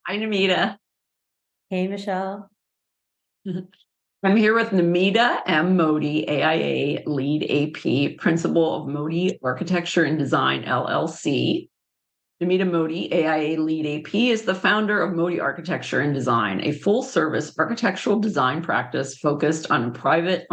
Hi, Namita. Hey, Michelle. I'm here with Namita M. Modi, AIA LEED AP, Principal of Modi Architecture and Design, LLC. Namita Modi, AIA LEED AP, is the founder of Modi Architecture and Design, a full-service architectural design practice focused on private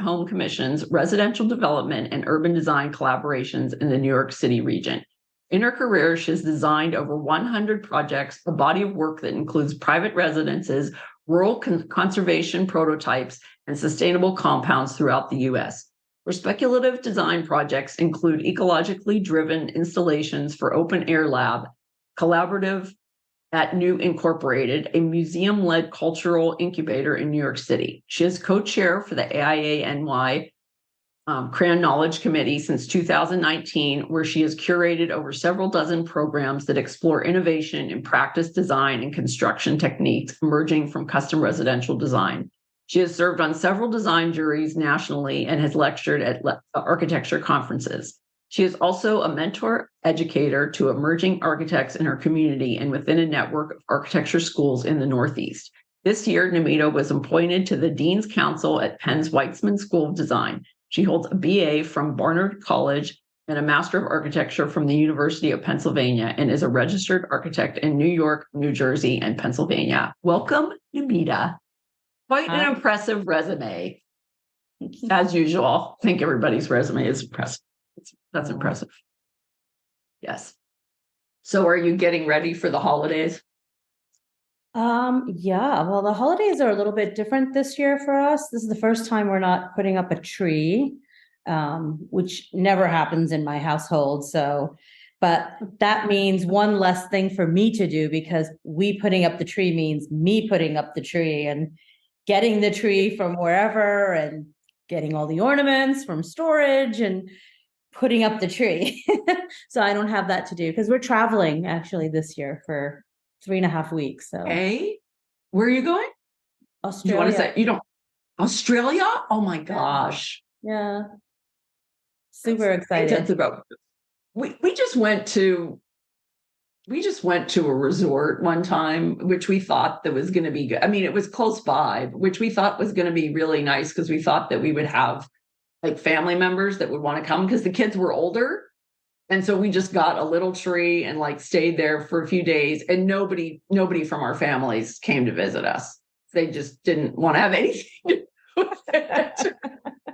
home commissions, residential development, and urban design collaborations in the New York City region. In her career, she has designed over 100 projects, a body of work that includes private residences, rural conservation prototypes, and sustainable compounds throughout the U.S. Her speculative design projects include ecologically driven installations for Open Air Lab, collaborative at New Incorporated, a museum-led cultural incubator in New York City. She is co-chair for the AIANY CRAN Knowledge Committee since 2019, where she has curated over several dozen programs that explore innovation in practice design and construction techniques emerging from custom residential design. She has served on several design juries nationally and has lectured at architecture conferences. She is also a mentor educator to emerging architects in her community and within a network of architecture schools in the Northeast. This year, Namita was appointed to the Dean's Council at Penn's Weitzman School of Design. She holds a BA from Barnard College and a Master of Architecture from the University of Pennsylvania and is a registered architect in New York, New Jersey, and Pennsylvania. Welcome, Namita. Quite an impressive resume. As usual, I think everybody's resume is impressive. That's impressive. Yes. So are you getting ready for the holidays? Yeah, well, the holidays are a little bit different this year for us. This is the first time we're not putting up a tree, which never happens in my household. But that means one less thing for me to do because we putting up the tree means me putting up the tree and getting the tree from wherever and getting all the ornaments from storage and putting up the tree. So I don't have that to do because we're traveling actually this year for 3.5 weeks. So hey, where are you going? Australia. You want to say you don't Australia? Oh my gosh. Yeah. Super excited. That's about we just went to a resort one time, which we thought that was going to be good. I mean, it was close by, which we thought was going to be really nice because we thought that we would have like family members that would want to come because the kids were older. And so we just got a little tree and like stayed there for a few days and nobody from our families came to visit us. They just didn't want to have anything to do with it.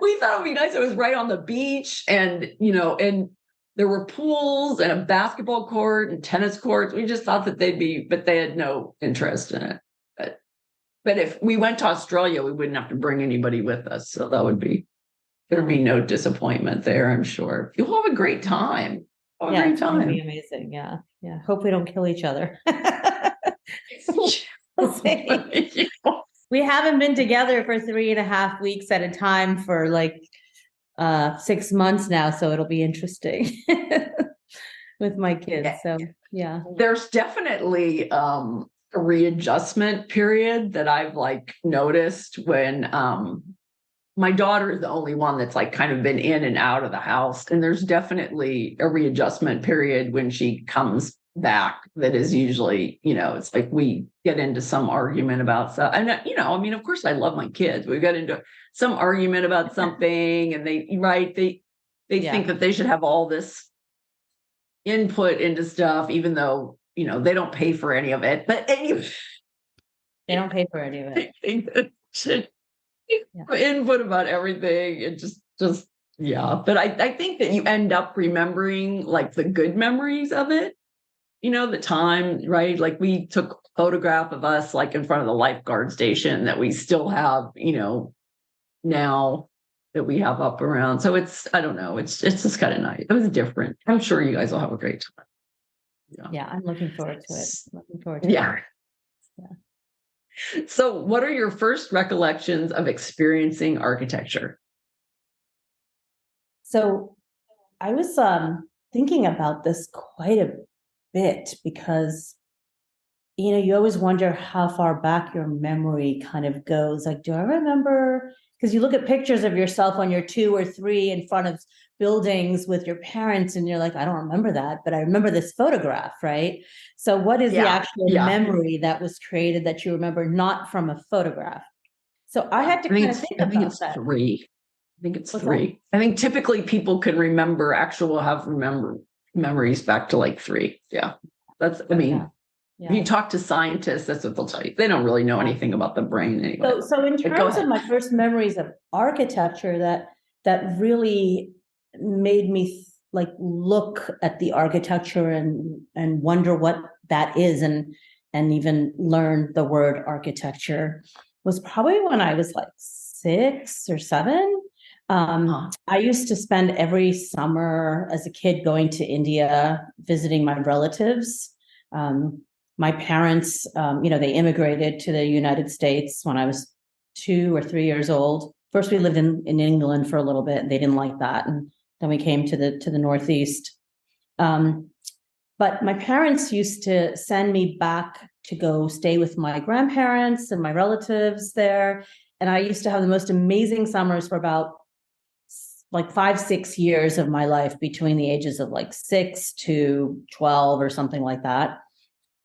We thought it would be nice. It was right on the beach and, and there were pools and a basketball court and tennis courts. We just thought that but they had no interest in it. But if we went to Australia, we wouldn't have to bring anybody with us. So there'd be no disappointment there, I'm sure. You'll have a great time. It's going to be amazing. Yeah. Yeah. Hope we don't kill each other. We'll see. We haven't been together for 3.5 weeks at a time for like 6 months now. So it'll be interesting with my kids. So yeah. There's definitely a readjustment period that I've like noticed when my daughter is the only one that's like kind of been in and out of the house. And there's definitely a readjustment period when she comes back that is usually, it's like we get into some argument about stuff. And, of course I love my kids. We got into some argument about something and they think that they should have all this input into stuff, even though, they don't pay for any of it. But anyway. They don't pay for any of it. I think that should input about everything and just but I think that you end up remembering like the good memories of it, the time, right? Like we took a photograph of us like in front of the lifeguard station that we still have, now that we have up around. So I don't know, it's just kind of nice. It was different. I'm sure you guys will have a great time. Yeah, I'm looking forward to it. Yeah. So what are your first recollections of experiencing architecture? So I was thinking about this quite a bit because, you always wonder how far back your memory kind of goes. Like, do I remember? Because you look at pictures of yourself when you're 2 or 3 in front of buildings with your parents and you're like, I don't remember that, but I remember this photograph, right? So what is the actual memory that was created that you remember not from a photograph? So I had to kind of think about it's that. three. I think it's What's three. I think typically people can remember memories back to like three. Yeah. That's, I mean, Yeah. if you talk to scientists, that's what they'll tell you. They don't really know anything about the brain anyway. So in But go terms of ahead. my first memories of architecture, that really made me like look at the architecture and wonder what that is and even learn the word architecture was probably when I was like 6 or 7. I used to spend every summer as a kid going to India, visiting my relatives. My parents, they immigrated to the United States when I was 2 or 3 years old. First, we lived in England for a little bit, and they didn't like that, and then we came to the Northeast. But my parents used to send me back to go stay with my grandparents and my relatives there, and I used to have the most amazing summers for about like 5, 6 years of my life between the ages of like 6 to 12 or something like that,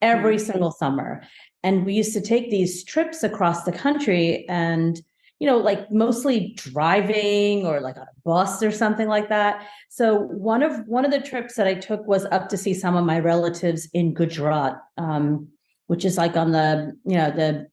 every single summer. And we used to take these trips across the country and, like mostly driving or like on a bus or something like that. So one of the trips that I took was up to see some of my relatives in Gujarat, which is like on the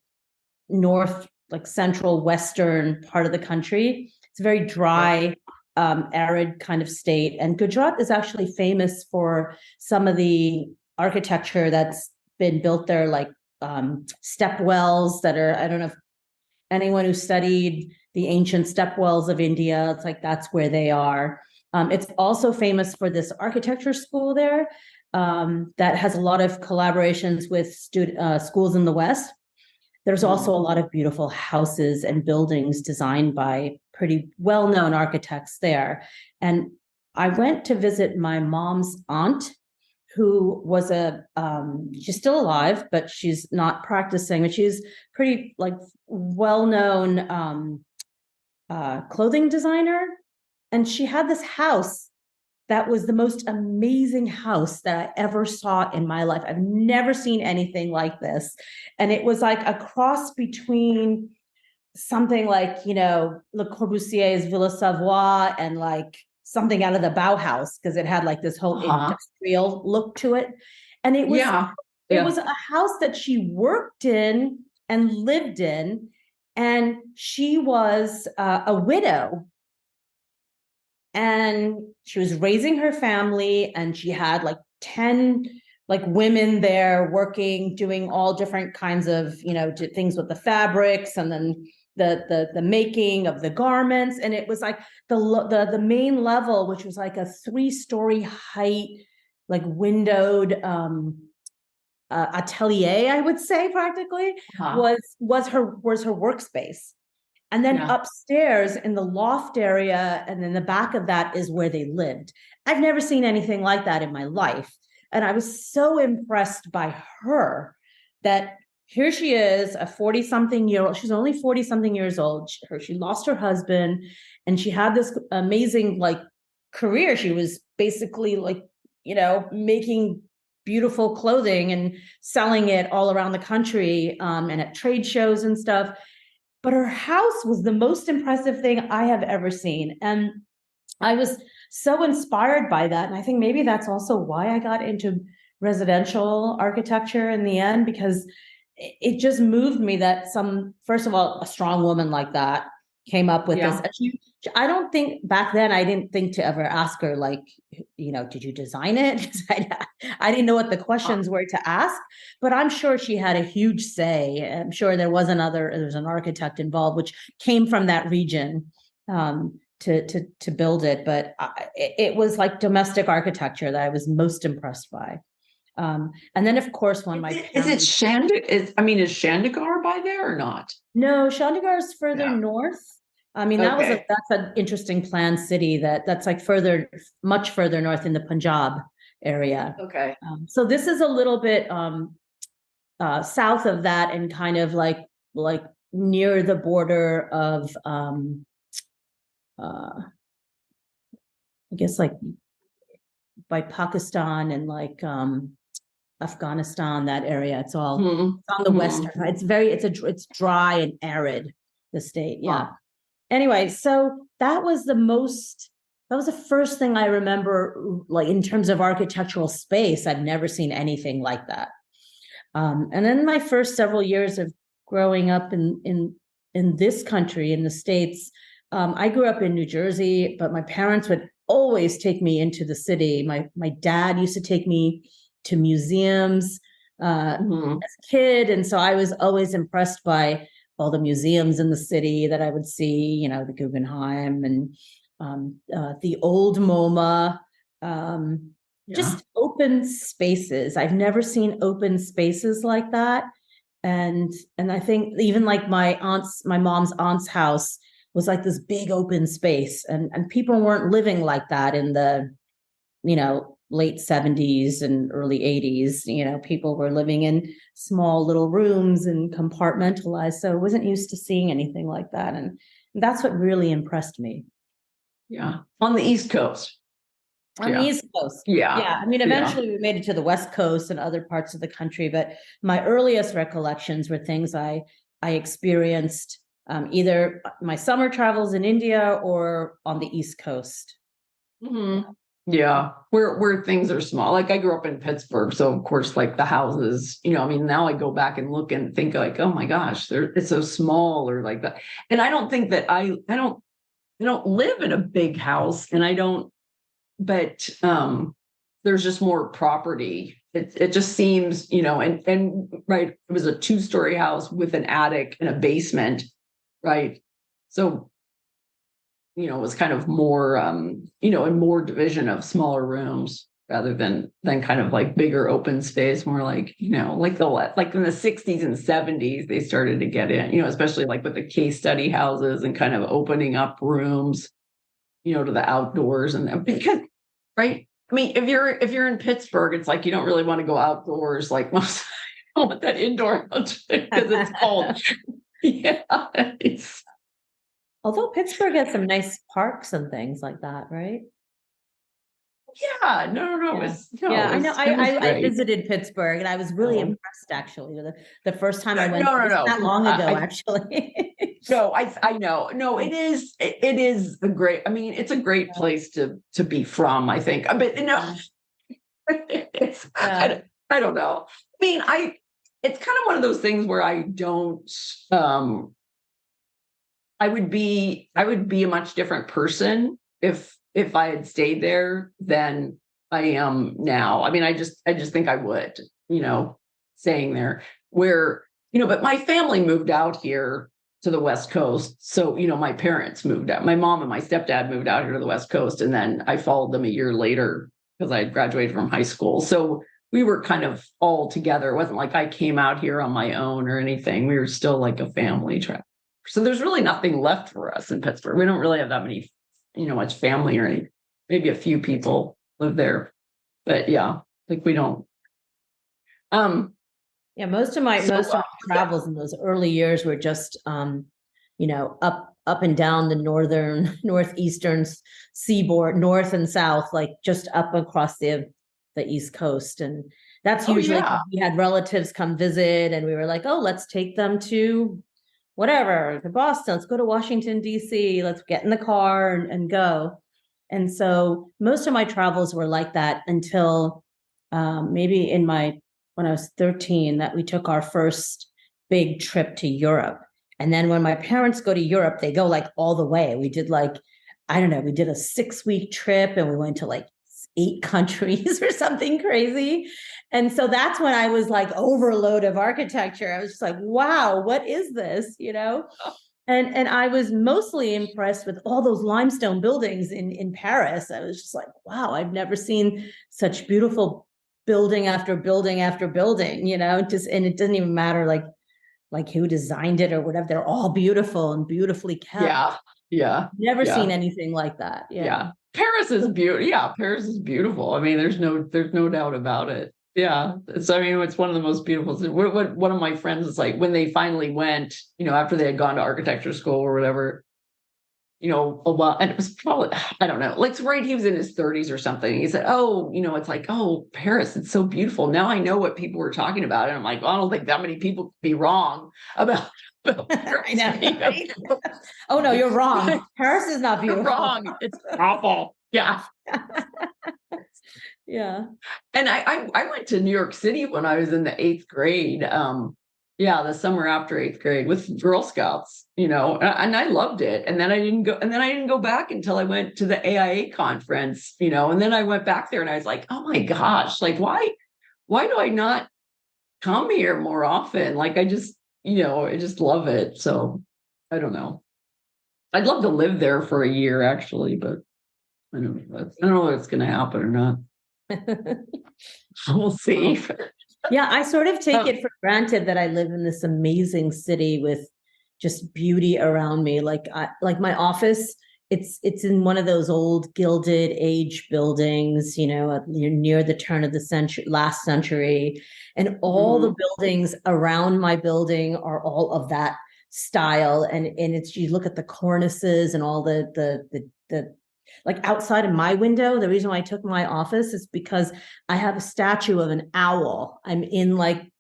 north, like central western part of the country. It's a very dry, arid kind of state. And Gujarat is actually famous for some of the architecture that's been built there, like step wells that are, I don't know if anyone who studied the ancient step wells of India, it's like that's where they are. It's also famous for this architecture school there that has a lot of collaborations with schools in the West. There's also a lot of beautiful houses and buildings designed by pretty well-known architects there. And I went to visit my mom's aunt, who was she's still alive, but she's not practicing, but she's pretty like well-known clothing designer. And she had this house that was the most amazing house that I ever saw in my life. I've never seen anything like this. And it was like a cross between something like, Le Corbusier's Villa Savoie and like something out of the Bauhaus, because it had like this whole industrial look to it. And it was a house that she worked in and lived in. And she was a widow. And she was raising her family, and she had like 10 like women there working, doing all different kinds of, things with the fabrics and then the making of the garments. And it was like the main level, which was like a 3-story height, like windowed atelier, I would say practically, was her workspace. And then upstairs in the loft area and in the back of that is where they lived. I've never seen anything like that in my life. And I was so impressed by her that here she is, a 40-something year old. She's only 40-something years old. She lost her husband, and she had this amazing like career. She was basically like, making beautiful clothing and selling it all around the country and at trade shows and stuff. But her house was the most impressive thing I have ever seen. And I was so inspired by that. And I think maybe that's also why I got into residential architecture in the end, because it just moved me that first of all, a strong woman like that came up with this. I don't think back then, I didn't think to ever ask her, like, did you design it? I didn't know what the questions were to ask, but I'm sure she had a huge say. I'm sure there was an architect involved, which came from that region to build it. But it was like domestic architecture that I was most impressed by. And then, of course, when is Chandigarh by there or not? No, Chandigarh is further north. I mean, that's an interesting planned city that's like much further north in the Punjab area. Okay. So this is a little bit south of that and kind of like near the border of I guess like by Pakistan and like Afghanistan, that area. It's all it's on the western. It's dry and arid, the state. Yeah. Anyway, so that was the first thing I remember, like in terms of architectural space. I've never seen anything like that. And then my first several years of growing up in this country, in the States, I grew up in New Jersey, but my parents would always take me into the city. My dad used to take me to museums as a kid, and so I was always impressed by all the museums in the city that I would see. The Guggenheim and the old MoMA. Just open spaces. I've never seen open spaces like that. And I think even like my mom's aunt's house was like this big open space, and people weren't living like that in the, late 70s and early 80s. People were living in small little rooms and compartmentalized. So I wasn't used to seeing anything like that. And that's what really impressed me. Yeah. On the East Coast. On the East Coast. Yeah. I mean, eventually we made it to the West Coast and other parts of the country, but my earliest recollections were things I experienced either my summer travels in India or on the East Coast. Yeah, where things are small. Like I grew up in Pittsburgh, so of course, like the houses, I mean, now I go back and look and think like, oh my gosh, it's so small or like that. And I don't think that I don't live in a big house, and but there's just more property. It just seems, and right, it was a 2-story house with an attic and a basement, right? So it was kind of more, and more division of smaller rooms rather than kind of like bigger open space, more like, like in the 60s and 70s, they started to get in, especially like with the case study houses and kind of opening up rooms, to the outdoors. And because, right. I mean, if you're in Pittsburgh, it's like, you don't really want to go outdoors. Like most, you don't want that indoor because it's cold. Yeah. Although Pittsburgh has some nice parks and things like that, right? Yeah, no. Yeah. I know. I visited Pittsburgh and I was really impressed actually. The first time I went, not long ago, actually. No, I know. No, it is a great, I mean, it's a great place to be from, I think. But it's I don't know. I mean, it's kind of one of those things where I don't I would be a much different person if I had stayed there than I am now. I mean, I just think I would, staying there where, but my family moved out here to the West Coast. So, my parents moved out. My mom and my stepdad moved out here to the West Coast. And then I followed them a year later because I had graduated from high school. So we were kind of all together. It wasn't like I came out here on my own or anything. We were still like a family trip. So there's really nothing left for us in Pittsburgh. We don't really have that many, much family or anything. Maybe a few people live there, but yeah, like we don't. Yeah, most of my travels in those early years were just, up and down the northeastern seaboard, north and south, like just up across the East Coast, and that's usually we had relatives come visit, and we were like, oh, let's take them to whatever, to Boston, let's go to Washington, D.C., let's get in the car and go. And so most of my travels were like that until maybe when I was 13, that we took our first big trip to Europe. And then when my parents go to Europe, they go like all the way. We did like, I don't know, we did a 6-week trip and we went to like 8 countries or something crazy. And so that's when I was like overload of architecture. I was just like, wow, what is this? And I was mostly impressed with all those limestone buildings in Paris. I was just like, wow, I've never seen such beautiful building after building after building, and it doesn't even matter like who designed it or whatever. They're all beautiful and beautifully kept. Yeah. Never seen anything like that. Yeah. Paris is beautiful. Yeah, Paris is beautiful. I mean, there's no doubt about it. Yeah. So, I mean, it's one of the most beautiful. One of my friends is like, when they finally went, after they had gone to architecture school or whatever, a while, and it was probably, I don't know, like it's right, he was in his 30s or something. He said, oh, it's like, oh, Paris, it's so beautiful. Now I know what people were talking about. And I'm like, well, I don't think that many people could be wrong about Paris. I know, right? Oh no, you're wrong. Paris is not You're beautiful. wrong. It's awful. Yeah. Yeah. And I went to New York City when I was in the 8th grade. The summer after 8th grade with Girl Scouts, and I loved it. And then I didn't go back until I went to the AIA conference, and then I went back there and I was like, oh my gosh, like why do I not come here more often? Like I just love it. So I don't know. I'd love to live there for a year actually, but I don't know if it's going to happen or not. We'll see. Yeah, I sort of take it for granted that I live in this amazing city with just beauty around me. Like my office, it's in one of those old Gilded Age buildings, near the turn of the last century, and all the buildings around my building are all of that style. And it's, you look at the cornices and all the like outside of my window, the reason why I took my office is because I have a statue of an owl. I'm in like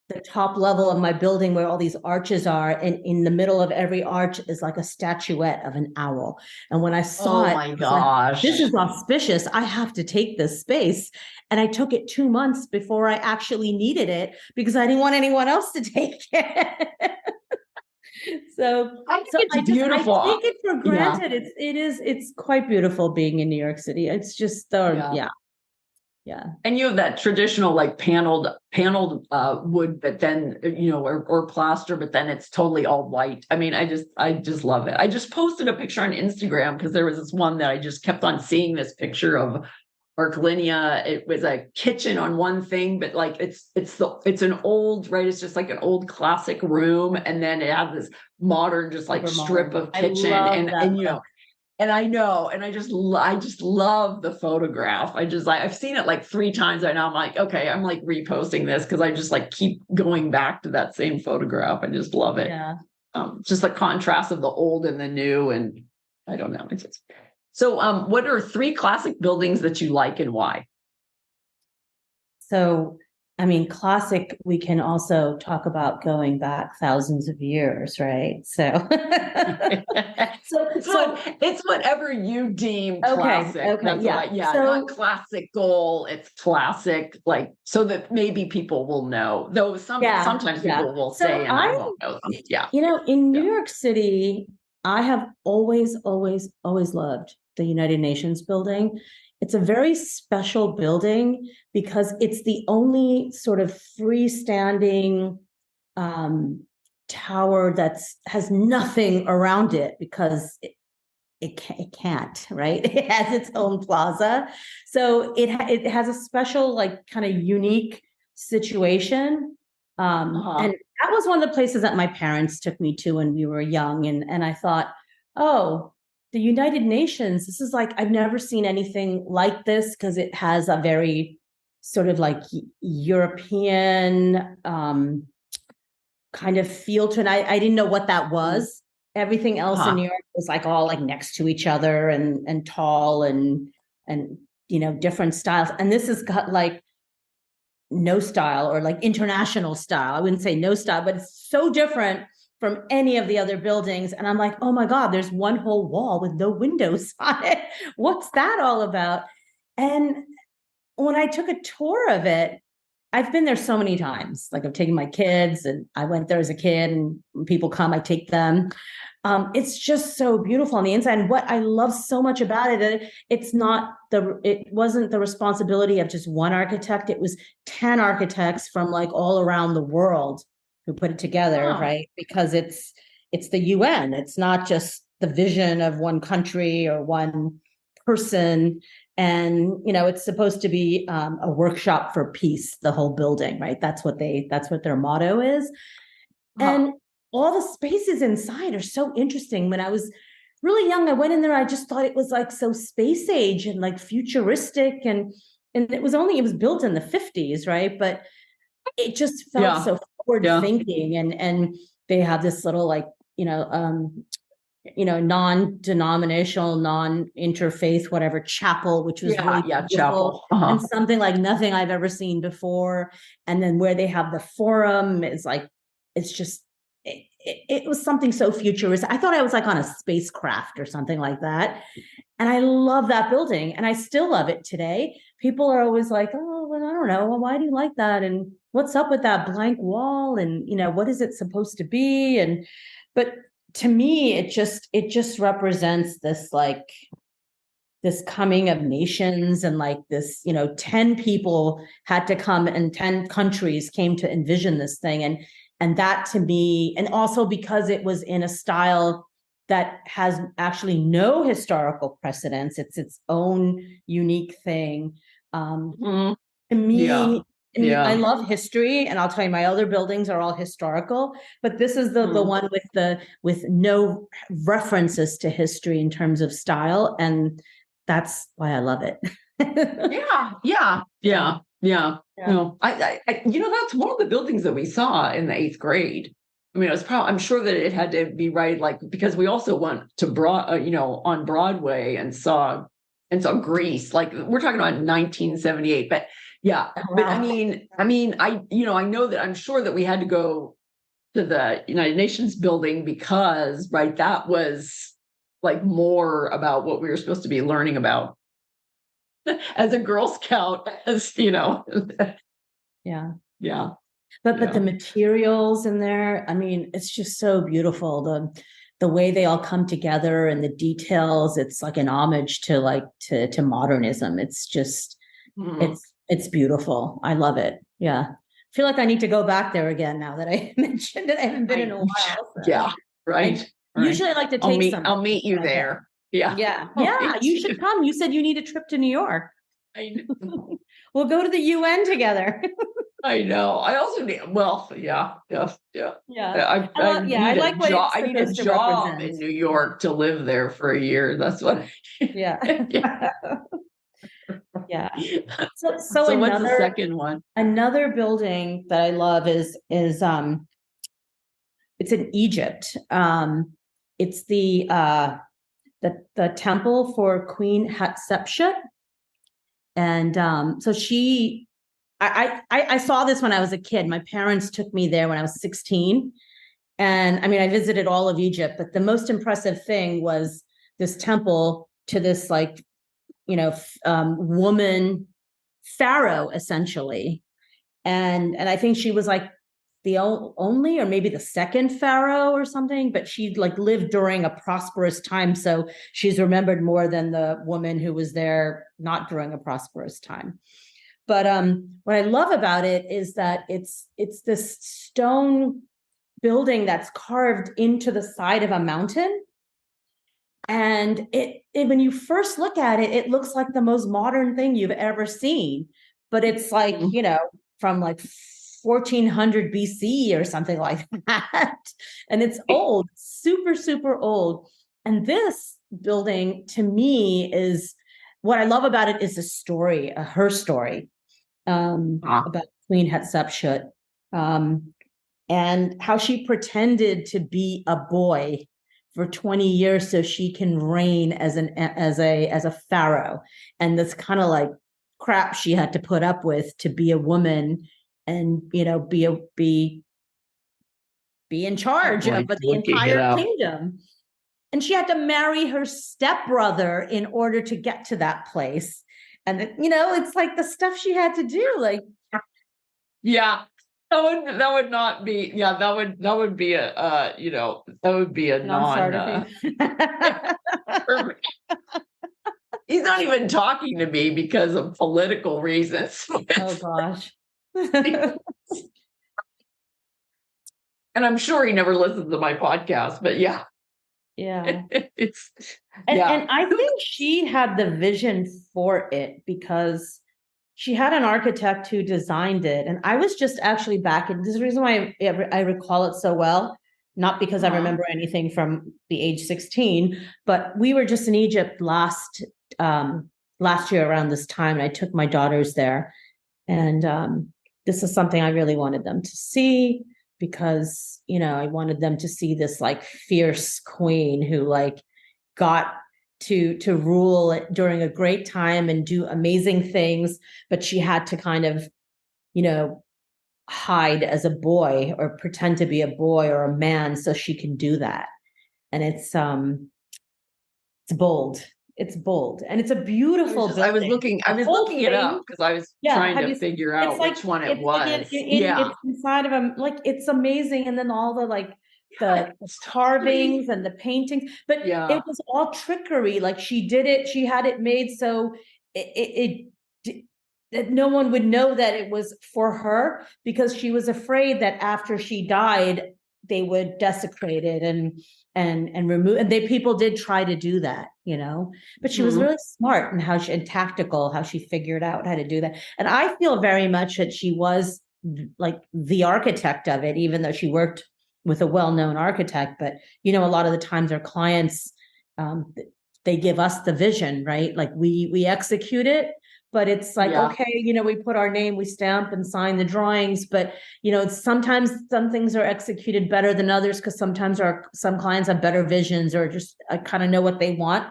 the top level of my building where all these arches are, and in the middle of every arch is like a statuette of an owl. And when I saw it, my gosh, this is auspicious. I have to take this space. And I took it 2 months before I actually needed it because I didn't want anyone else to take it. So I think it's beautiful. I take it for granted. Yeah. It's quite beautiful being in New York City. It's just yeah. And you have that traditional like paneled wood, but then or plaster, but then it's totally all white. I mean, I just love it. I just posted a picture on Instagram because there was this one that I just kept on seeing this picture of Arclinia. It was a kitchen on one thing, but like it's an old, right? It's just like an old classic room, and then it had this modern, just like strip of kitchen, and and I know, and I just love the photograph. I've seen it like 3 times right now. I'm like, okay, I'm like reposting this because I just like keep going back to that same photograph. I just love it. Yeah. Just the contrast of the old and the new, and I don't know. So, what are 3 classic buildings that you like and why? So, I mean, classic, we can also talk about going back thousands of years, right? So, it's whatever you deem classic. Okay, That's not classical. It's classic, like, so that maybe people will know. Though sometimes people will say, and I won't know them. Yeah. In New York City, I have always loved the United Nations building. It's a very special building because it's the only sort of freestanding tower has nothing around it because it can't, right? It has its own plaza. So it has a special, like, kind of unique situation. And that was one of the places that my parents took me to when we were young. And I thought, oh, the United Nations, this is like, I've never seen anything like this because it has a very sort of like European kind of feel to it. I didn't know what that was. Everything else in New York was like all like next to each other and tall and different styles. And this has got like no style, or like international style. I wouldn't say no style, but it's so different from any of the other buildings. And I'm like, oh my God, there's one whole wall with no windows on it. What's that all about? And when I took a tour of it, I've been there so many times. Like, I've taken my kids, and I went there as a kid, and when people come, I take them. It's just so beautiful on the inside. And what I love so much about it, it wasn't the responsibility of just one architect. It was 10 architects from like all around the world who put it together, right? Because it's the UN. It's not just the vision of one country or one person. And, it's supposed to be a workshop for peace, the whole building, right? That's what their motto is. And all the spaces inside are so interesting. When I was really young, I went in there, I just thought it was like so space age and like futuristic. And it was built in the 50s, right? But it just felt so forward thinking. And they have this little like, non-denominational, non-interfaith, whatever chapel, which was really beautiful chapel. and something like nothing I've ever seen before. And then where they have the forum is like, it's just, it was something so futuristic. I thought I was like on a spacecraft or something like that. And I love that building, and I still love it today. People are always like, oh, well, I don't know. Well, why do you like that? And what's up with that blank wall? And, what is it supposed to be? But to me, it just represents this, like, this coming of nations, and like this, 10 people had to come, and 10 countries came to envision this thing. And that, to me, and also because it was in a style that has actually no historical precedence. It's its own unique thing. To me, Yeah. I love history, and I'll tell you, my other buildings are all historical, but this is the one with no references to history in terms of style, and that's why I love it. Yeah. No, I that's one of the buildings that we saw in the 8th grade. I mean, it was probably, I'm sure that it had to be right, like, because we also went to on Broadway and saw Grease. Like, we're talking about 1978, but yeah. Wow. But I mean, I know that, I'm sure that we had to go to the United Nations building because, right, that was like more about what we were supposed to be learning about as a Girl Scout, Yeah. Yeah. But the materials in there, I mean, it's just so beautiful. The way they all come together and the details, it's like an homage to modernism. It's just, it's beautiful. I love it. Yeah. I feel like I need to go back there again now that I mentioned it. I haven't been in a while. So. Yeah. Right. Usually I like to take some. I'll meet you there. Yeah. Yeah. You should come. You said you need a trip to New York. I know. We'll go to the UN together. I know. I also need, yeah. I like what I need a job in New York to live there for a year. That's what. Yeah. Yeah. So what's the second one? Another building that I love is it's in Egypt. It's the temple for Queen Hatshepsut. And so I saw this when I was a kid. My parents took me there when I was 16. And I mean, I visited all of Egypt, but the most impressive thing was this temple to this, like, woman pharaoh, essentially. And I think she was like the only, or maybe the second pharaoh or something, but she like lived during a prosperous time. So she's remembered more than the woman who was there not during a prosperous time. But what I love about it is that it's this stone building that's carved into the side of a mountain. And it when you first look at it, it looks like the most modern thing you've ever seen. But it's like, from like 1400 BC or something like that. And it's old, super, super old. And this building, to me, is what I love about it is the story, her story, about Queen Hatshepsut, and how she pretended to be a boy for 20 years so she can reign as a pharaoh, and this kind of like crap she had to put up with to be a woman and be in charge of the entire kingdom. And she had to marry her stepbrother in order to get to that place. And it's like the stuff she had to do, like, yeah. That would not be, that would be a that would be a He's not even talking to me because of political reasons. Oh gosh. And I'm sure he never listens to my podcast, but yeah. Yeah. And I think she had the vision for it because she had an architect who designed it. And I was just actually back, and this is the reason why I recall it so well, not because I remember anything from the age 16, but we were just in Egypt last year around this time, and I took my daughters there. And this is something I really wanted them to see. because, I wanted them to see this like fierce queen who like got to rule it during a great time and do amazing things, but she had to kind of, hide as a boy or pretend to be a boy or a man so she can do that. And it's bold. It's bold, and it's a beautiful building. I was looking it up because I was trying to figure out like, which one it it's was. like it's inside of them, like it's amazing. And then all the like the it's carvings and the paintings, but it was all trickery. Like she did it, she had it made so that no one would know that it was for her, because she was afraid that after she died, they would desecrate it and remove, and people did try to do that, but she was really smart in and tactical, how she figured out how to do that. And I feel very much that she was like the architect of it, even though she worked with a well-known architect. But, a lot of the times our clients, they give us the vision, right? Like we execute it. But it's like, okay, we put our name, we stamp and sign the drawings, but sometimes some things are executed better than others, because sometimes some clients have better visions, or just kind of know what they want,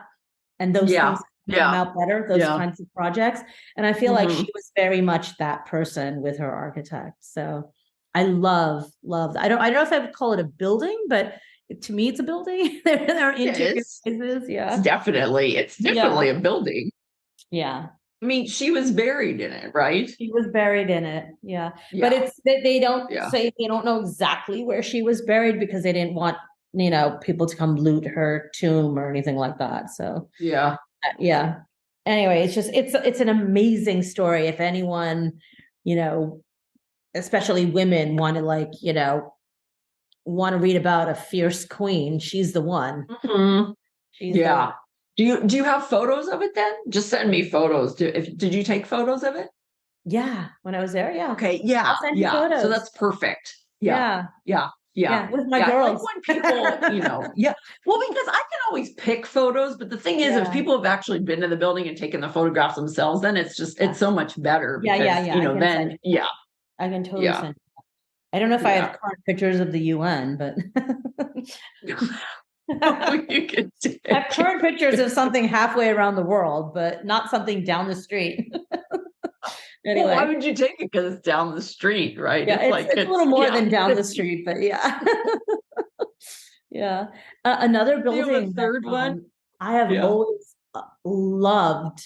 and those things come out better, those kinds of projects. And I feel like she was very much that person with her architect. So I love. I don't know if I would call it a building, but to me, it's a building. There are intricate spaces. Yeah, it's definitely a building. Yeah. I mean, she was buried in it, right? She was buried in it. Yeah. But they don't say, they don't know exactly where she was buried, because they didn't want, people to come loot her tomb or anything like that. So yeah. Anyway, it's an amazing story. If anyone, especially women, want to read about a fierce queen, she's the one. She's the one. Do you have photos of it then? Just send me photos. Did you take photos of it? Yeah, when I was there, yeah. Okay, yeah, I'll send you photos. So that's perfect. Yeah. With my girls. Like when people, well, because I can always pick photos, but the thing is, if people have actually been to the building and taken the photographs themselves, then it's so much better. Because, I can totally send. I don't know if I have current pictures of the UN, but you can I have current pictures of something halfway around the world, but not something down the street. Anyway. Well, why would you take it? Because it's down the street, right? Yeah, it's a little more than down the street, but yeah. Yeah. Another building. You have a third one? I have always loved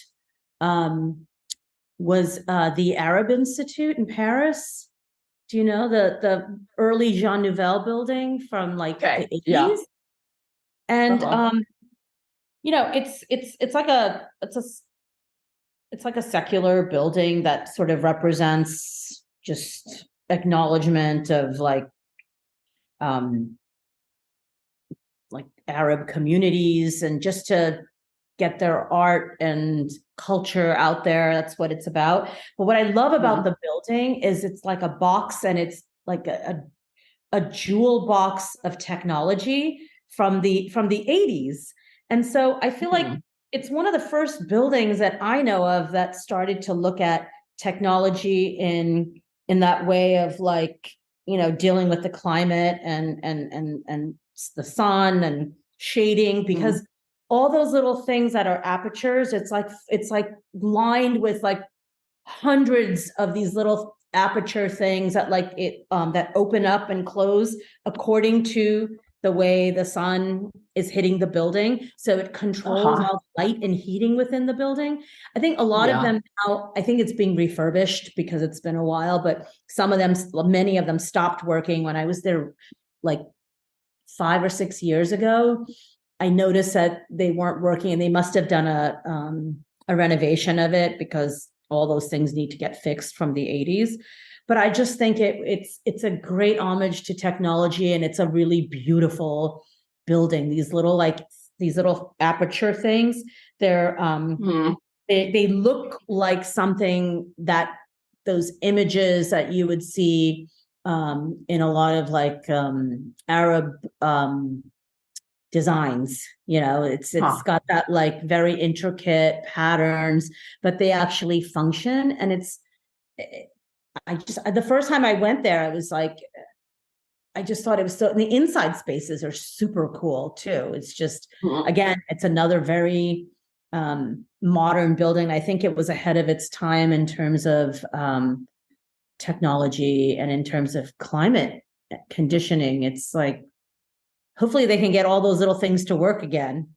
was the Arab Institute in Paris. Do you know the early Jean Nouvel building from like the 80s? Yeah. And it's like a secular building that sort of represents just acknowledgement of like Arab communities, and just to get their art and culture out there. That's what it's about. But what I love about the building is it's like a box, and it's like a jewel box of technology from the 80s. And so I feel like it's one of the first buildings that I know of that started to look at technology in that way of like, dealing with the climate and the sun and shading, because all those little things that are apertures, it's like lined with like hundreds of these little aperture things that like it that open up and close according to the way the sun is hitting the building. So it controls all the light and heating within the building. I think a lot of them now, I think it's being refurbished because it's been a while, but many of them stopped working. When I was there like 5 or 6 years ago, I noticed that they weren't working, and they must have done a renovation of it, because all those things need to get fixed from the 80s. But I just think it's a great homage to technology, and it's a really beautiful building. These little aperture things, they're they look like something that those images that you would see in a lot of like Arab designs. It's got that like very intricate patterns, but they actually function. And the first time I went there, I was like, I just thought it was so, and the inside spaces are super cool too. It's just, Mhm. again, it's another very modern building. I think it was ahead of its time in terms of technology and in terms of climate conditioning. It's like, hopefully they can get all those little things to work again,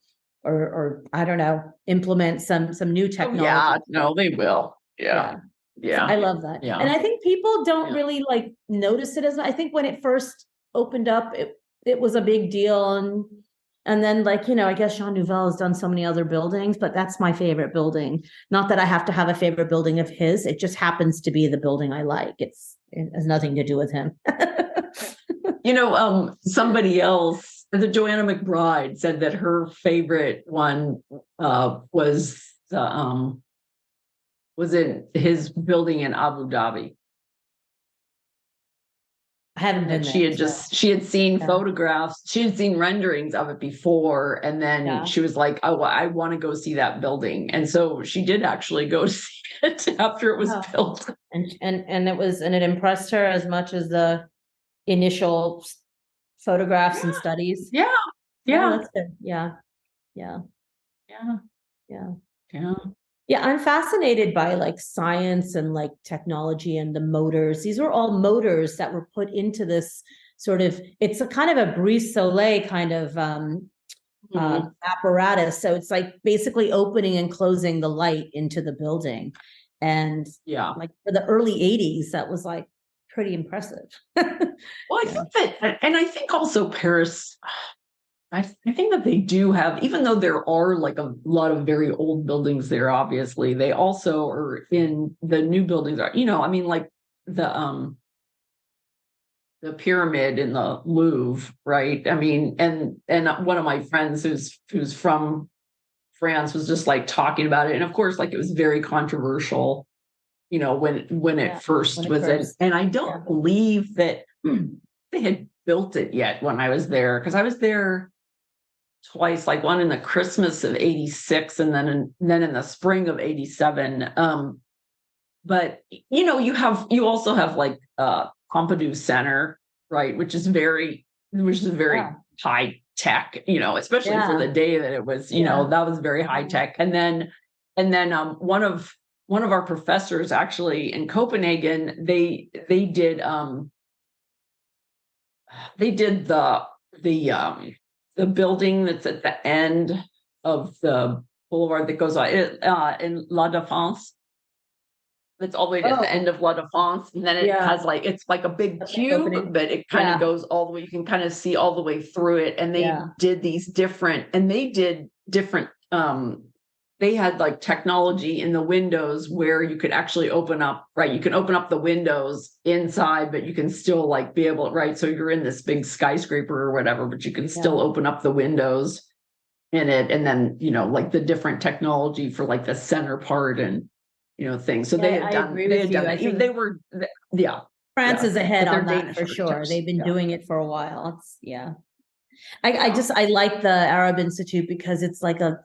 or I don't know, implement some new Oh, technology. yeah, no, they will. Yeah. Yeah. I love that. Yeah. And I think people don't Yeah. really like notice it as, I think when it first opened up, it was a big deal. And then, like, you know, I guess Jean Nouvel has done so many other buildings, but that's my favorite building. Not that I have to have a favorite building of his. It just happens to be the building I like. It has nothing to do with him. You know, somebody else, the Joanna McBride, said that her favorite one was in his building in Abu Dhabi. I haven't been And there. she had seen Yeah. photographs, she had seen renderings of it before, and then Yeah. she was like, oh, I want to go see that building. And so she did actually go see it after it was Oh. built. And it impressed her as much as the initial photographs and studies. Yeah. Oh, Yeah. that's good. Yeah. Yeah. Yeah. Yeah. Yeah, I'm fascinated by like science and like technology and the motors. These were all motors that were put into this sort of, it's a kind of a brise soleil kind of apparatus. So it's like basically opening and closing the light into the building. And Yeah. like for the early 80s, that was like pretty impressive. Well, I think that, and I think also Paris, I think that they do have, even though there are like a lot of very old buildings there, obviously, they also are in the new buildings are, you know, I mean, like the pyramid in the Louvre, right? I mean, and one of my friends who's from France was just like talking about it. And of course, like it was very controversial, you know, when it first was in, and I don't believe that they had built it yet when I was there, because I was there twice, like one in the Christmas of '86 and then in the spring of '87. But you know, you also have like Pompidou Center, right, which is very high tech, you know, especially for the day that it was, you know, that was very high tech. And then one of our professors actually in Copenhagen, they did the building that's at the end of the boulevard that goes on in La Défense. That's all the way at the end of La Défense, and then it has like, it's like a big cube, but it kind of goes all the way. You can kind of see all the way through it. And they did these different, they had like technology in the windows where you could actually open up, right? You can open up the windows inside, but you can still like be able, right? So you're in this big skyscraper or whatever, but you can still open up the windows in it. And then, you know, like the different technology for like the center part and, you know, things. So they had done that. They were, France is ahead on that for sure. They've been doing it for a while. I like the Arab Institute because it's like a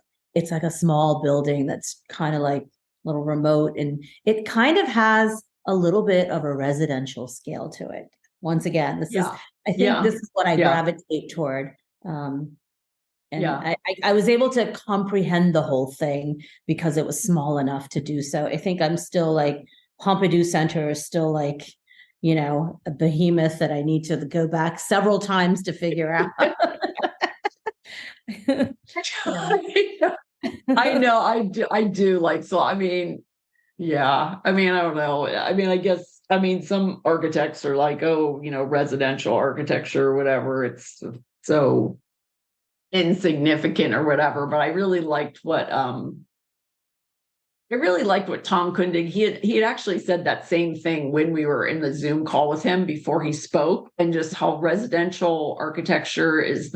small building that's kind of like a little remote, and it kind of has a little bit of a residential scale to it. Once again, this is what I gravitate toward. I was able to comprehend the whole thing because it was small enough to do so. I think I'm still like, Pompidou Center is still like, you know, a behemoth that I need to go back several times to figure out. I know, I do like, so I mean, I mean, I don't know. I mean, I guess, I mean, some architects are like, oh, you know, residential architecture or whatever, it's so insignificant or whatever. But I really liked what Tom Kundig, he had actually said that same thing when we were in the Zoom call with him before he spoke, and just how residential architecture is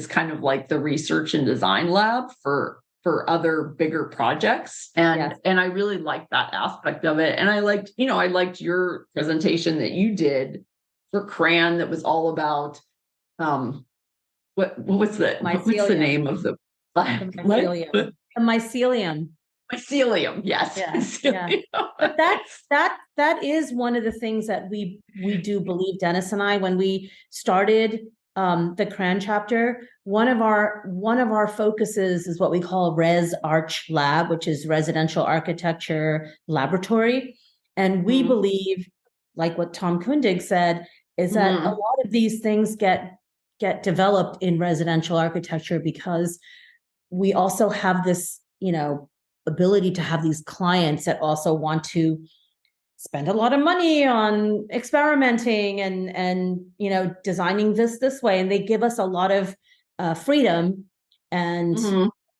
kind of like the research and design lab for other bigger projects. And I really liked that aspect of it. And I liked your presentation that you did for CRAN that was all about what's the name of the mycelium. Mycelium, yes. Yeah, Mycelium. But that is one of the things that we do believe, Dennis and I, when we started the CRAN chapter, one of our focuses is what we call Res Arch Lab, which is Residential Architecture Laboratory. And we believe, like what Tom Kundig said, is that a lot of these things get developed in residential architecture because we also have this, ability to have these clients that also want to spend a lot of money on experimenting and designing this way, and they give us a lot of freedom and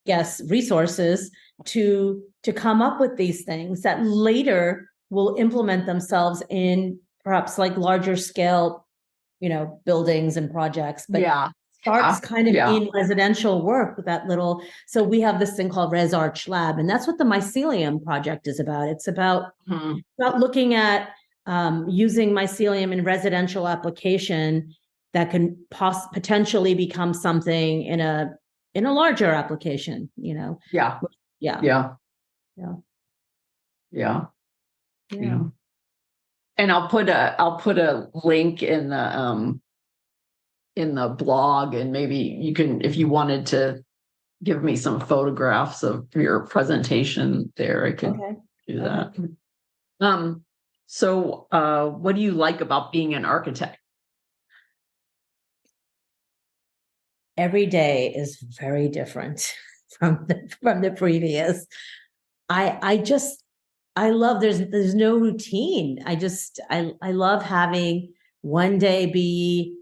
yes, resources to come up with these things that later will implement themselves in perhaps like larger scale buildings and projects, but starts kind of in residential work with that little. So we have this thing called Res Arch Lab, and that's what the mycelium project is about. It's about looking at using mycelium in residential application that can potentially become something in a larger application. Yeah. And I'll put a link in the blog, and maybe you can, if you wanted to give me some photographs of your presentation there, I could do that. So what do you like about being an architect? Every day is very different from the previous. I love, there's no routine. I love having one day be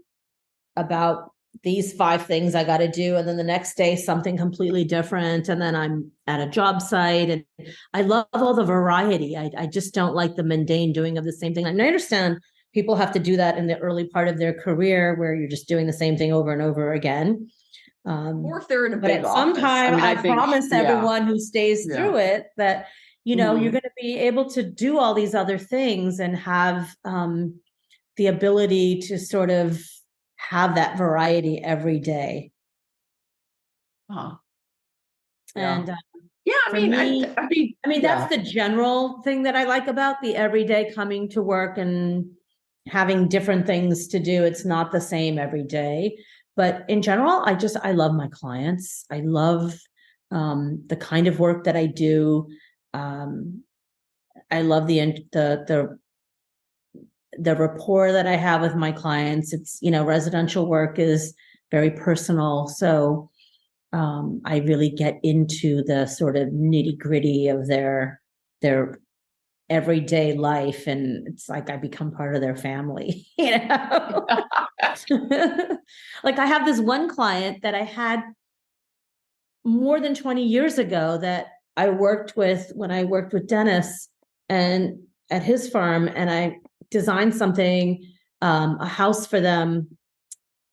about these 5 things I got to do, and then the next day something completely different, and then I'm at a job site, and I love all the variety. I just don't like the mundane doing of the same thing. And I understand people have to do that in the early part of their career where you're just doing the same thing over and over again. Or if they're in a big office. Sometime I promise everyone who stays through it that you're going to be able to do all these other things and have the ability to sort of have that variety every day. And I mean, that's the general thing that I like about the everyday coming to work and having different things to do. It's not the same every day, but in general, I love my clients. I love the kind of work that I do. I love the rapport that I have with my clients. It's, residential work is very personal. So I really get into the sort of nitty gritty of their everyday life. And it's like I become part of their family, Like I have this one client that I had more than 20 years ago that I worked with when I worked with Dennis and at his firm, and I designed something, a house for them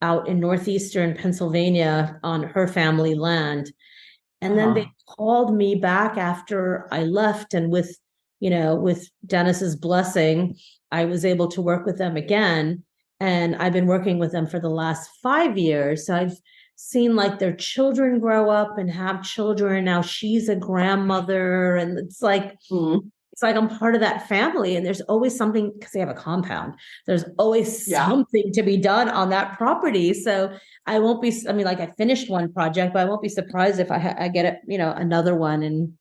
out in northeastern Pennsylvania on her family land. And then they called me back after I left, and with Dennis's blessing, I was able to work with them again. And I've been working with them for the last 5 years. So I've seen like their children grow up and have children. Now she's a grandmother, and it's like I'm part of that family. And there's always something, because they have a compound, there's always something to be done on that property. So I won't be, I finished one project, but I won't be surprised if I get another one, and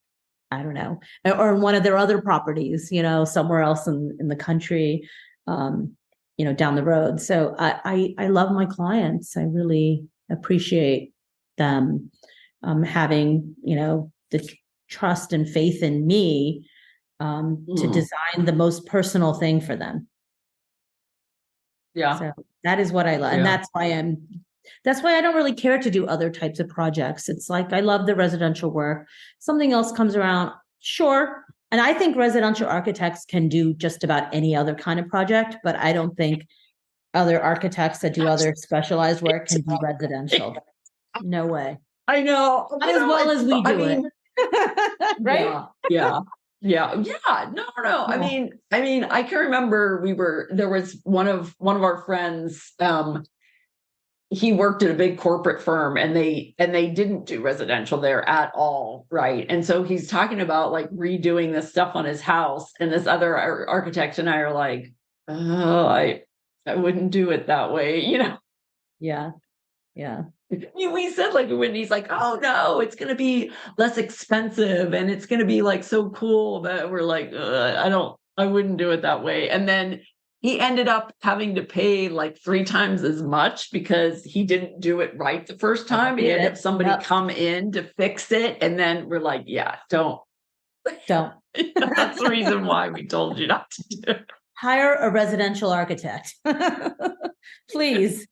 I don't know, or in one of their other properties, somewhere else in the country, down the road. So I love my clients. I really appreciate them having, the trust and faith in me to design the most personal thing for them. So that is what I love. And that's why I don't really care to do other types of projects. It's like, I love the residential work. Something else comes around. Sure. And I think residential architects can do just about any other kind of project, but I don't think other architects that do other specialized work can do residential. No way. I know. Not as well as we do it. Right? Yeah. No. I mean, I can remember there was one of our friends, he worked at a big corporate firm, and they didn't do residential there at all, right? And so he's talking about like redoing this stuff on his house, and this other architect and I are like, oh, I wouldn't do it that way, you know. Yeah. Yeah. We said, like, when he's like, oh no, it's going to be less expensive and it's going to be like so cool, but we're like, I wouldn't do it that way. And then he ended up having to pay like 3 times as much because he didn't do it right the first time. He had somebody come in to fix it. And then we're like, yeah, don't. That's the reason why we told you not to do it. Hire a residential architect. Please.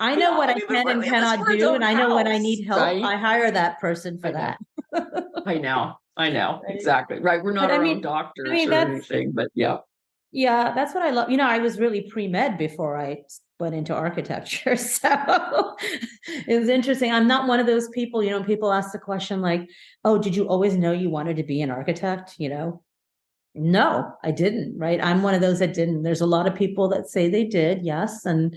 I know what I can and cannot do, and I know when I need help. Right? I hire that person for that. I know, right? Exactly. Right. We're not our own doctors or anything, but yeah. Yeah, that's what I love. I was really pre-med before I went into architecture. So it was interesting. I'm not one of those people, people ask the question like, oh, did you always know you wanted to be an architect? No, I didn't, right? I'm one of those that didn't. There's a lot of people that say they did, yes. And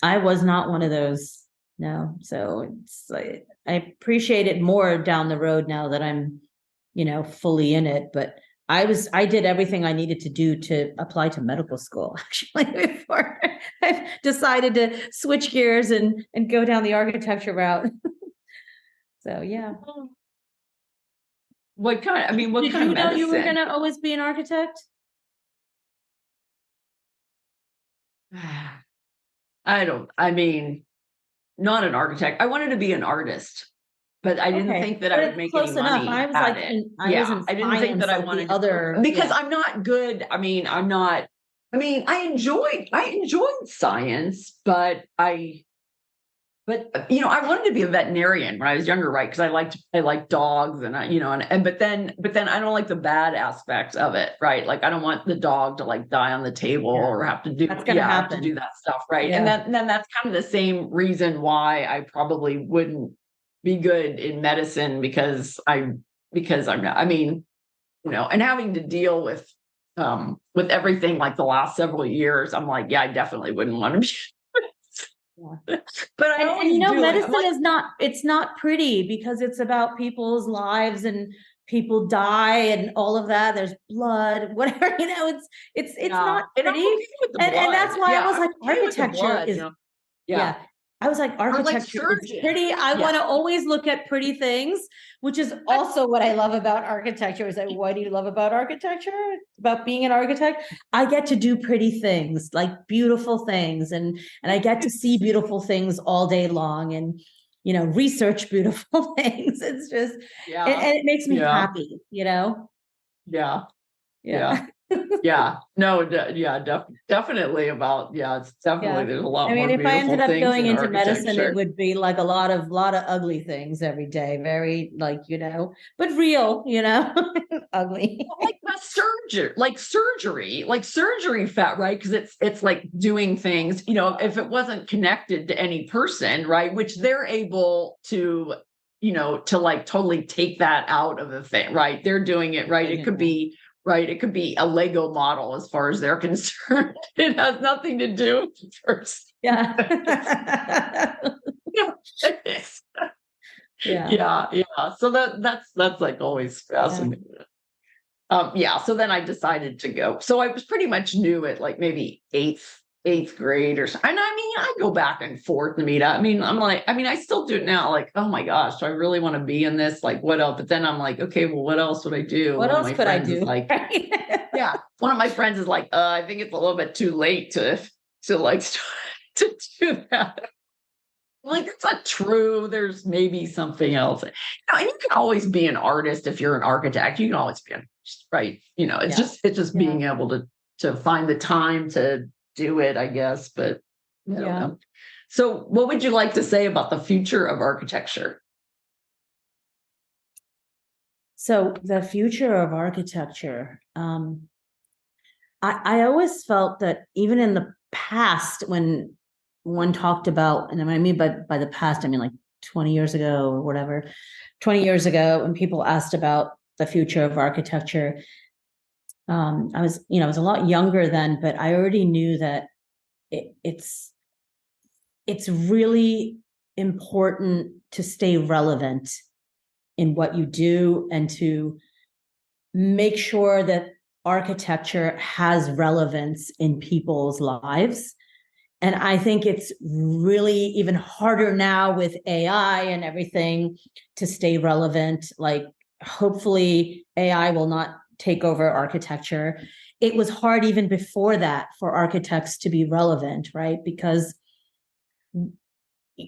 I was not one of those. No. So it's like, I appreciate it more down the road now that I'm, fully in it. But I did everything I needed to do to apply to medical school, actually, before I decided to switch gears and go down the architecture route. So, yeah. What kind of you know you were going to always be an architect? Not an architect. I wanted to be an artist, but I didn't think that I would make any money. I was like, I didn't think that I wanted because I'm not good. I enjoyed science, but I wanted to be a veterinarian when I was younger, right? Because I liked dogs, and but then I don't like the bad aspects of it, right? Like I don't want the dog to like die on the table or have to do have to do that stuff, right? Yeah. And then that's kind of the same reason why I probably wouldn't be good in medicine because I'm not. And having to deal with everything like the last several years, I'm like, yeah, I definitely wouldn't want to be. Yeah. But medicine is it's not pretty because it's about people's lives and people die and all of that. There's blood, whatever, it's not pretty. And that's why I was like, architecture is, I was like, architecture is pretty. I want to always look at pretty things, which is also what I love about architecture. Is like, what do you love about architecture? About being an architect? I get to do pretty things, like beautiful things, and I get to see beautiful things all day long, and research beautiful things. It's just, and it makes me happy, Yeah. Definitely about, it's definitely, there's a lot more. If I ended up going into medicine, it would be like a lot of ugly things every day, very but real, ugly. Surgery fat, right? Because it's like doing things, if it wasn't connected to any person, right? Which they're able to, to like totally take that out of the thing, right? They're doing it, right? It could be. Right. It could be a Lego model as far as they're concerned. It has nothing to do with the person. Yeah. So that's like always fascinating. So then I decided to go. So I was pretty much new at like maybe eighth grade or something. And I go back and forth, Namita. I still do it now. Like, oh my gosh, do I really want to be in this? Like, what else? But then I'm like, okay, well, what else would I do? What else could I do? Like, one of my friends is like, I think it's a little bit too late to like to do that. I'm like, it's not true. There's maybe something else. And you can always be an artist if you're an architect. You can always be an artist, right? It's just being able to find the time to do it, I guess, but I don't know. So what would you like to say about the future of architecture? So the future of architecture, I always felt that even in the past, when one talked about, and I mean by the past, I mean like 20 years ago or whatever, 20 years ago, when people asked about the future of architecture, I was a lot younger then, but I already knew that it's it's really important to stay relevant in what you do and to make sure that architecture has relevance in people's lives. And I think it's really even harder now with AI and everything to stay relevant. Like, hopefully AI will not take over architecture. It was hard even before that for architects to be relevant, right? Because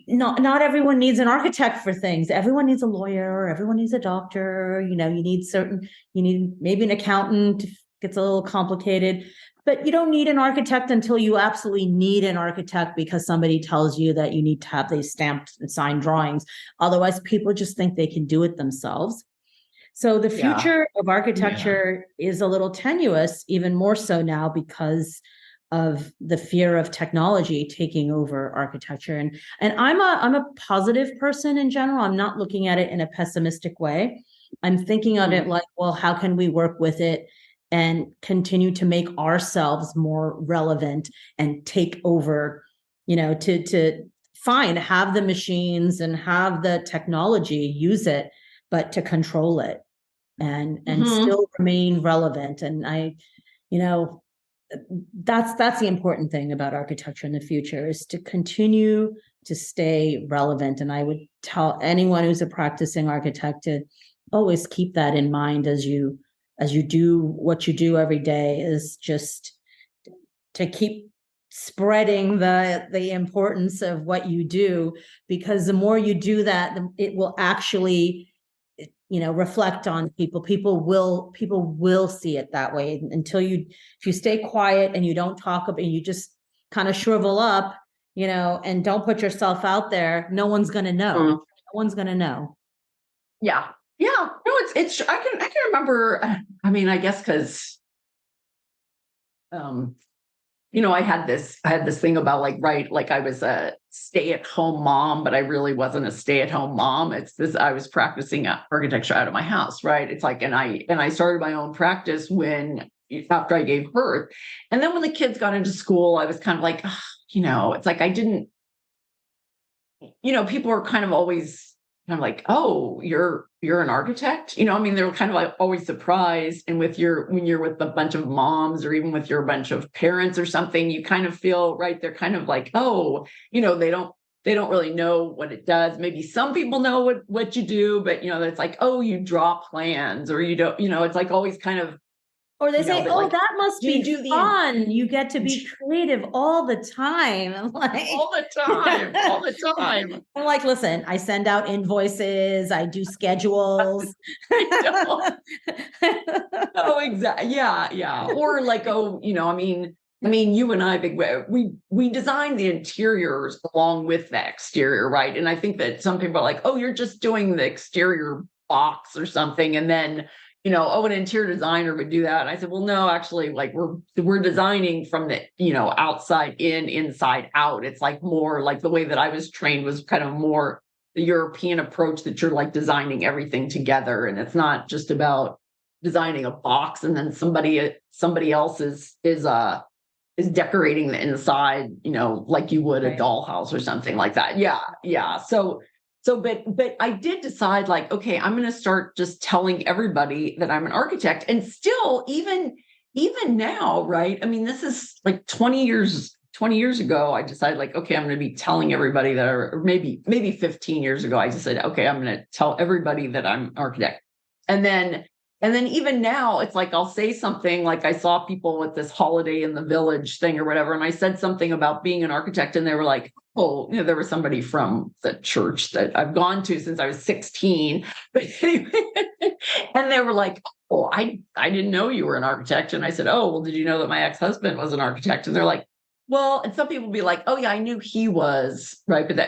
not everyone needs an architect for things. Everyone needs a lawyer, everyone needs a doctor, you need maybe an accountant if it gets a little complicated, but you don't need an architect until you absolutely need an architect because somebody tells you that you need to have these stamped and signed drawings. Otherwise, people just think they can do it themselves. So the future of architecture is a little tenuous, even more so now because of the fear of technology taking over architecture. And I'm a positive person in general. I'm not looking at it in a pessimistic way. I'm thinking of it like, well, how can we work with it and continue to make ourselves more relevant and take over, to have the machines and have the technology, use it, but to control it and still remain relevant. And that's the important thing about architecture in the future, is to continue to stay relevant. And I would tell anyone who's a practicing architect to always keep that in mind as you do what you do every day, is just to keep spreading the importance of what you do, because the more you do that, it will actually reflect on people. People will see it that way. If you stay quiet and you don't talk about, and you just kind of shrivel up, and don't put yourself out there, no one's going to know. No one's going to know. Yeah. No, it's, I can remember, I mean, I guess because, I had this thing about like I was a stay-at-home mom, but I really wasn't a stay-at-home mom. It's this, I was practicing architecture out of my house, right? It's like, and I started my own practice after I gave birth. And then when the kids got into school, I was kind of like, it's like, I didn't, people were kind of always kind of like, oh, you're an architect, I mean, they were kind of like always surprised. And when you're with a bunch of moms, or even with your bunch of parents or something, you kind of feel, right, they're kind of like, oh, they don't really know what it does. Maybe some people know what you do, but it's like, oh, you draw plans, or you don't, it's like always kind of, or they say, oh, like, that must be fun. You get to be creative all the time. I'm like, all the time. I'm like, listen, I send out invoices. I do schedules. Oh, exactly. Yeah. Or like, oh, I mean, you and I, we design the interiors along with the exterior, right? And I think that some people are like, oh, you're just doing the exterior box or something, and then an interior designer would do that. And I said, well, no, actually, like we're designing from the, outside in, inside out. It's like more like the way that I was trained was kind of more the European approach, that you're like designing everything together. And it's not just about designing a box and then somebody else is decorating the inside, like you would a dollhouse or something like that. Yeah. But I did decide, like, okay, I'm going to start just telling everybody that I'm an architect. And still, even now, right? I mean, this is like 20 years ago, I decided, like, okay, I'm going to be telling everybody that, or maybe 15 years ago, I just said, okay, I'm going to tell everybody that I'm an architect. And then even now, it's like, I'll say something like, I saw people with this holiday in the village thing or whatever, and I said something about being an architect, and they were like, oh, there was somebody from the church that I've gone to since I was 16. But anyway, and they were like, oh, I didn't know you were an architect. And I said, oh, well, did you know that my ex-husband was an architect? And they're like, well, and some people be like, oh yeah, I knew he was, right? But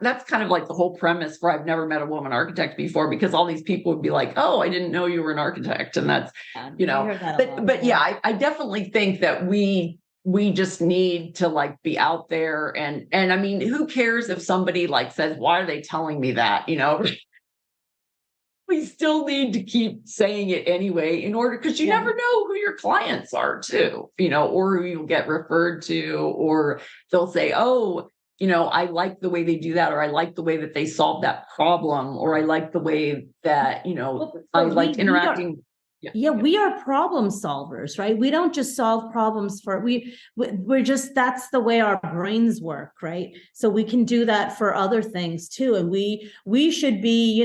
that's kind of like the whole premise for, I've never met a woman architect before, because all these people would be like, oh, I didn't know you were an architect. And that's, but yeah, I definitely think that we just need to like be out there, and I mean, who cares if somebody like says, why are they telling me that? We still need to keep saying it anyway, in order, because you never know who your clients are too, or who you'll get referred to, or they'll say, oh, I like the way they do that, or I like the way that they solve that problem, or I like the way that, I liked interacting. Yeah, we are problem solvers, right? We don't just solve problems we're just, that's the way our brains work, right? So we can do that for other things too. And we should be,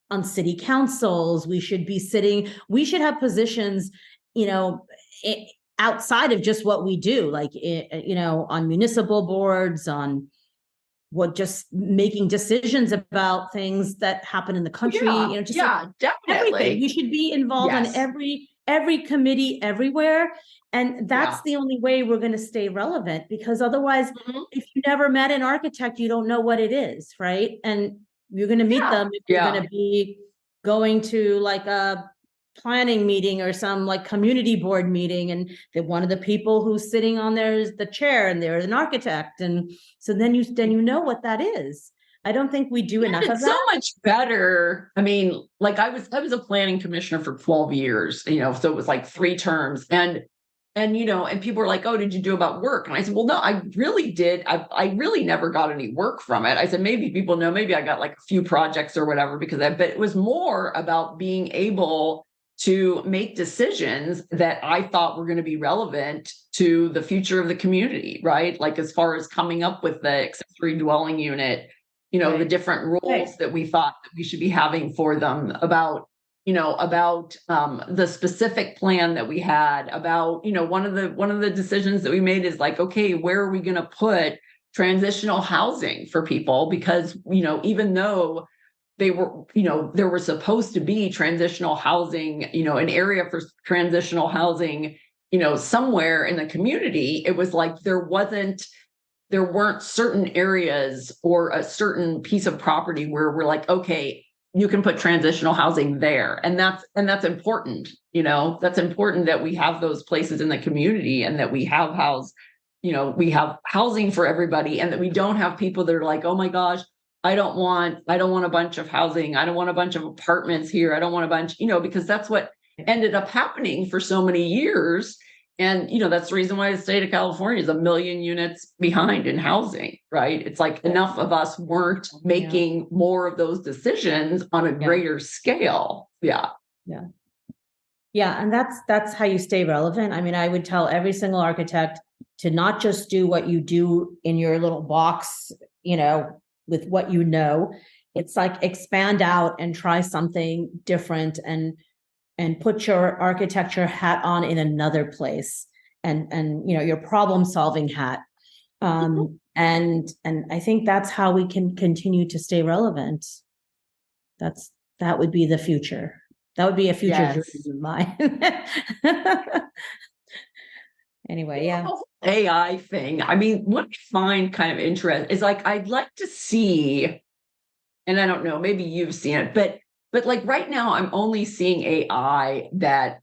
on city councils, we should have positions, outside of just what we do, like, on municipal boards, on just making decisions about things that happen in the country, just like definitely. everything. We should be involved on every committee everywhere. And that's the only way we're going to stay relevant, because otherwise, if you never met an architect, you don't know what it is, right? And you're going to meet them if you're going to be going to like a planning meeting or some like community board meeting, and that one of the people who's sitting on there is the chair and there's an architect, and so then you know what that is. I don't think we do enough of that. So much better. I mean, like I was a planning commissioner for 12 years, so it was like 3 terms, and people were like, "Oh, did you do about work?" And I said, "Well, no, I really did. I really never got any work from it." I said, "Maybe people know, maybe I got like a few projects or whatever, but it was more about being able to make decisions that I thought were going to be relevant to the future of the community, right? Like as far as coming up with the accessory dwelling unit, the different rules that we thought that we should be having for them, about the specific plan that we had, about, one of the decisions that we made is like, okay, where are we going to put transitional housing for people? Because, even though they were, there were supposed to be transitional housing, an area for transitional housing, somewhere in the community, it was like there weren't certain areas or a certain piece of property where we're like, okay, you can put transitional housing there. And that's important, that's important that we have those places in the community, and that we have we have housing for everybody, and that we don't have people that are like, oh my gosh, I don't want a bunch of housing. I don't want a bunch of apartments here. I don't want a bunch, because that's what ended up happening for so many years. And, that's the reason why the state of California is 1 million units behind in housing, right? It's like enough of us weren't making more of those decisions on a greater scale. Yeah. And that's how you stay relevant. I mean, I would tell every single architect to not just do what you do in your little box, with what it's like expand out and try something different, and put your architecture hat on in another place, and your problem solving hat. And I think that's how we can continue to stay relevant. That would be the future. That would be a future dream of mine. Anyway, AI thing. I mean, what I find kind of interesting is like, I'd like to see, and I don't know, maybe you've seen it, but like right now I'm only seeing AI that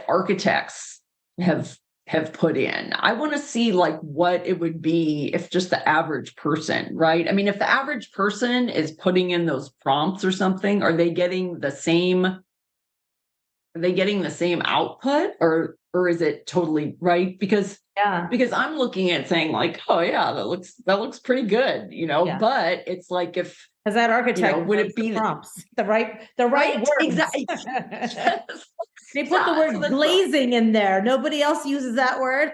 architects have put in. I want to see like what it would be if just the average person, right? I mean, if the average person is putting in those prompts or something, are they getting the same output, or is it totally right? Because I'm looking at saying like, oh yeah, that looks pretty good, but it's like, if as that architect, would it be the prompts, the right words? Exactly. They put the word glazing in there. Nobody else uses that word.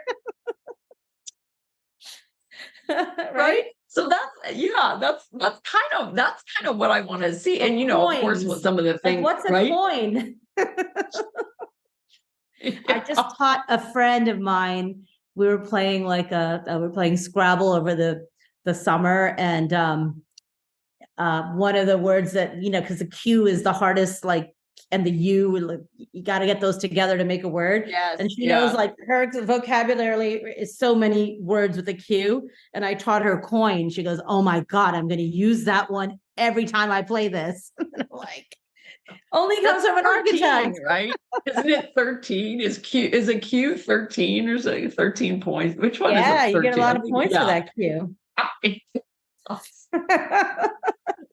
Right? So that's kind of what I want to see. And of course, with some of the things, like, what's a coin? I just taught a friend of mine. We were playing Scrabble over the summer, and one of the words that, because the Q is the hardest, like, and the U, you got to get those together to make a word. Yes, and she knows, like, her vocabulary is so many words with a Q. And I taught her coin. She goes, "Oh my God, I'm going to use that one every time I play this." And I'm like, only comes from an 13, architect, right? Isn't it 13? Is a Q 13 or something? 13 points? Which one is it? 13? You get a lot of points for that Q.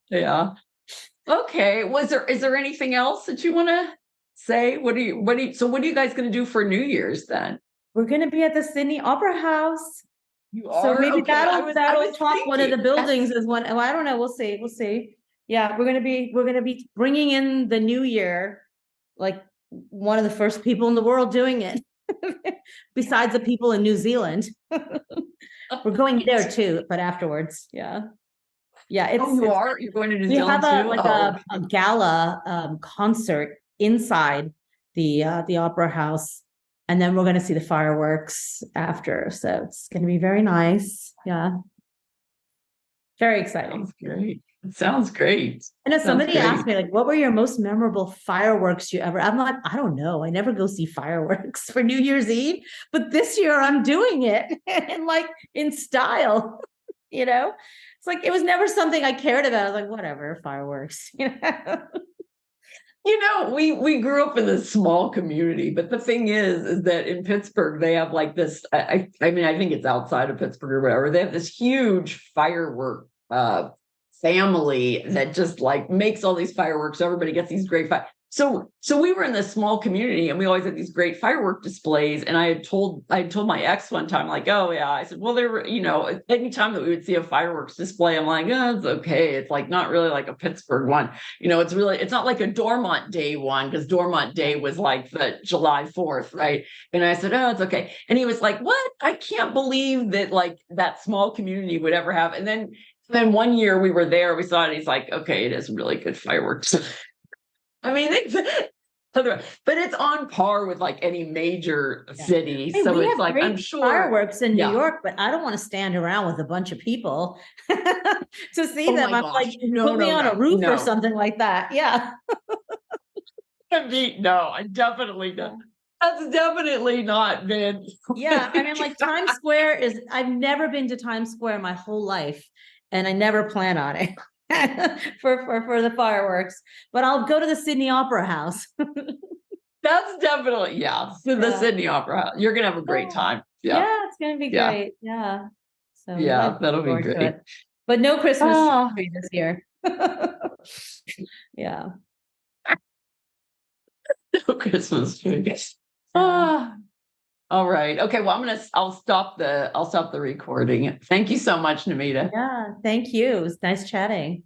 Yeah. Okay. Is there anything else that you want to say? So what are you guys going to do for New Year's then? We're going to be at the Sydney Opera House. You So are maybe okay. I that'll was top one of the thinking. buildings as one. Oh, I don't know. We'll see. Yeah, we're gonna be bringing in the new year, like one of the first people in the world doing it, besides the people in New Zealand. We're going there too, but afterwards, yeah, yeah. Oh, you are? You're going to New We have Zealand a too? like Oh, a gala concert inside the opera house, and then we're going to see the fireworks after. So it's going to be very nice. Yeah, very exciting. sounds great. It sounds great. I know Sounds somebody asked great. me, like, what were your most memorable fireworks you ever? I'm like, I don't know. I never go see fireworks for New Year's Eve, but this year I'm doing it and like in style, you know? It's like it was never something I cared about. I was like, whatever, fireworks, you know. We grew up in this small community, but the thing is that in Pittsburgh they have like this. I mean, I think it's outside of Pittsburgh or whatever. They have this huge firework family that just like makes all these fireworks. Everybody gets these great so we were in this small community and we always had these great firework displays. And I told my ex one time, like, oh yeah, I said, well, there were, anytime that we would see a fireworks display, I'm like, oh, it's okay. It's like not really like a Pittsburgh one. It's not like a Dormont Day one, because Dormont Day was like the July 4th, right? And I said, oh, it's okay. And he was like, what? I can't believe that like that small community would ever have. And then one year we were there, we saw it. He's like, okay, it is really good fireworks. I mean, but it's on par with like any major city. Hey, So we it's have like, I'm great sure. fireworks in New Yeah. York, but I don't want to stand around with a bunch of people to see Oh them. my I'm gosh. like, No, put me no, on a no, roof or no. something like that. Yeah. No, I definitely don't. That's definitely not been. Yeah. I mean, like Times Square I've never been to Times Square my whole life, and I never plan on it for the fireworks, but I'll go to the Sydney Opera House. That's definitely, yeah. The Yeah. Sydney Opera House. You're gonna have a great time. Yeah. Yeah, it's gonna be Yeah. great. Yeah. So I'm Yeah, that'll be forward to great. it. But no Christmas Oh, tree this year. Yeah. no Christmas tree. Yeah. Ah, all right. Okay. Well, I'll stop the recording. Thank you so much, Namita. Yeah. Thank you. It was nice chatting.